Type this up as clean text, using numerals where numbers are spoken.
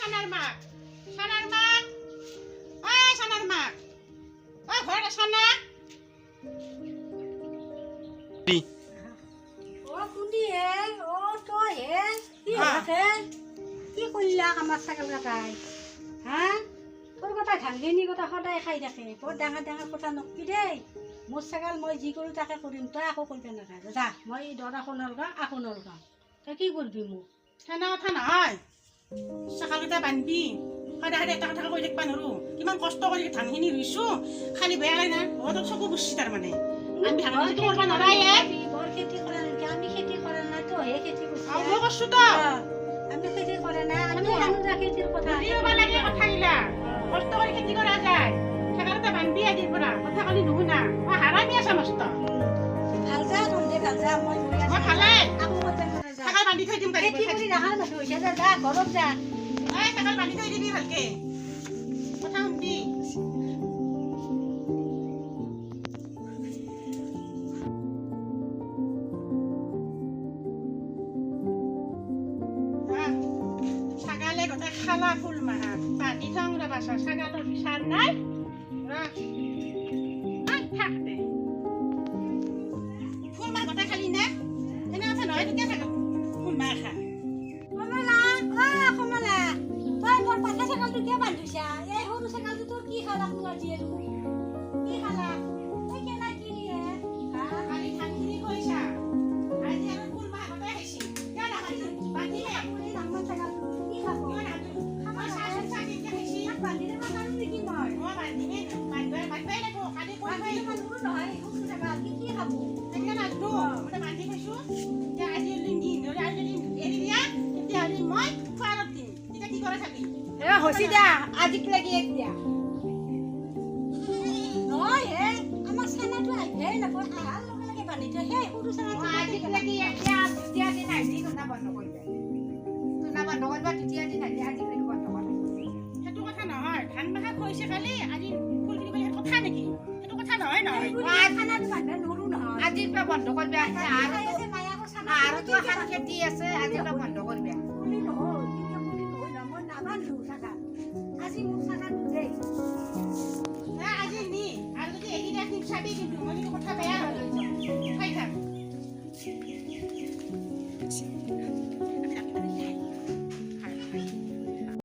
সানার মা ও সানার মা ও ঘরে সানা ও কুন্দি হে ও তো হে কি হচ্ছে কি কইলা আমার ছাগল কাটাই হ্যাঁ তোর কথা ঢাঙ্গিনি কথা সদায় খাই থাকে বৰ ডাঙৰ ডাঙৰ কথা নকবি দেই মোৰ ছাগল মই যি কৰোঁ তাকে কৰিম তই আকৌ কৰিব নালাগে যা মই দৰা নলগাওঁ আকৌ নলগাওঁ তই কি কৰিবি মোক সেনা কথা নহয় ছাগলকেইটা বান্ধবি সদায় সদায় এটা কথা কৈ থাকিব নোৱাৰো কিমান কষ্ট কৰি ধানখিনি ৰুইছোঁ খালি বেয়া লাগে না বহুত চকু বুজছি তাৰমানে আমি ধান খেতি কৰিব নোৱাৰাই বৰ খেতি কৰা নেকি আমি খেতি কৰা নাই তো হে খেতি কৰিছে মই কৈছোঁ তো আমি খেতি কৰা নাই আমি জানো যা খেতিৰ কথা বুজিব লাগে কথাগিলা কষ্ট কৰি খেতি কৰা যায় ছাগলকেইটা বান্ধবি আজিৰ পৰা কথা ক'লি নুশুনা মই হাৰামি আছা মস্ত ভাল যা তহঁতে ভাল যা মই মই ভালে আকৌ কৰিব নালাগে ছাগল বান্ধি থৈ দিম খেতি কৰি ৰাখাৰ মানুহ হৈছে যা যা ঘৰত যা এই ছাগল বান্ধি থৈ দিবি ভালকে কথা শুনবি ছাগালে গোটেই খালা ফুল মাহা বান্ধি থওঁ ৰবা ছাগালৰ বিচাৰ নাই থাক দে ফুল মাহ গোটেই খালি নে এনে কথা নহয় কেতিয়া থাক ফুল মাহ খা কমলা কমলা তই মোৰ পাঠা ছাগলটো কিয় বান্ধিছা এই সৰু ছাগলটো তোৰ কি খালা আজি কি খালা তই কেনা কি নিয়ে আজি ধানখিনি কৰিছা আজি আৰু ফুল মাহ গোটেই খাইছি কিয় নাখাইছি বান্ধিলে এই ডাঙৰ ছাগলটো কি খাব মই চাচোন চাকিনকে খাইছি বান্ধিলে নাজানো নেকি মই মই বান্ধিমেই বান্ধিবই লাগিব কালি কৰিবই লাগিব মানুহ নহয় সৰু ছাগল কি খাব সেইকাৰণে নাজনো মই বান্ধি থৈছোঁ এতিয়া আজি দিন ধৰি আজি এৰি দিয়া তেতিয়াহ'লে মই খোৱাৰত দিম তেতিয়া কি কৰে চাবি হৈছে দা আজিক লাগি এক দিয়া নহয় হে আমাৰ ছানাটো আহিহে নাপায় আহাৰ লগে লগে বান্ধি থৈ সেই সৰু ছানাটো আজিক লাগি এতিয়া দ্বিতীয় দিন আহিছে টুনা বন্ধ কৰিবা টুনা বন্ধ কৰিবা দ্বিতীয় দিন আহিছে আজিক লাগি বন্ধ কৰিবা সেইটো কথা নহয় ধান মাখা খৈছে কালি আজি ফুলখিনি বুলি কথা নেকি সেইটো কথা নহয় নহয় ছানাটো বান্ধিব নোৱাৰো নহয় আজিৰ পৰা বন্ধ কৰিবা আছে মায়াকো ছানা আৰুতো এখন খেতি আছে আজিৰ পৰা বন্ধ কৰিবা বুলি নহয় কিন্তু বুলি নহয় না মই নাবান্ধো ছাগল আজি মোৰ ছানাটো দেই আজি নি আৰু যদি এদিন ৰাখিম চাবি কিন্তু মই কিন্তু কথা বেয়া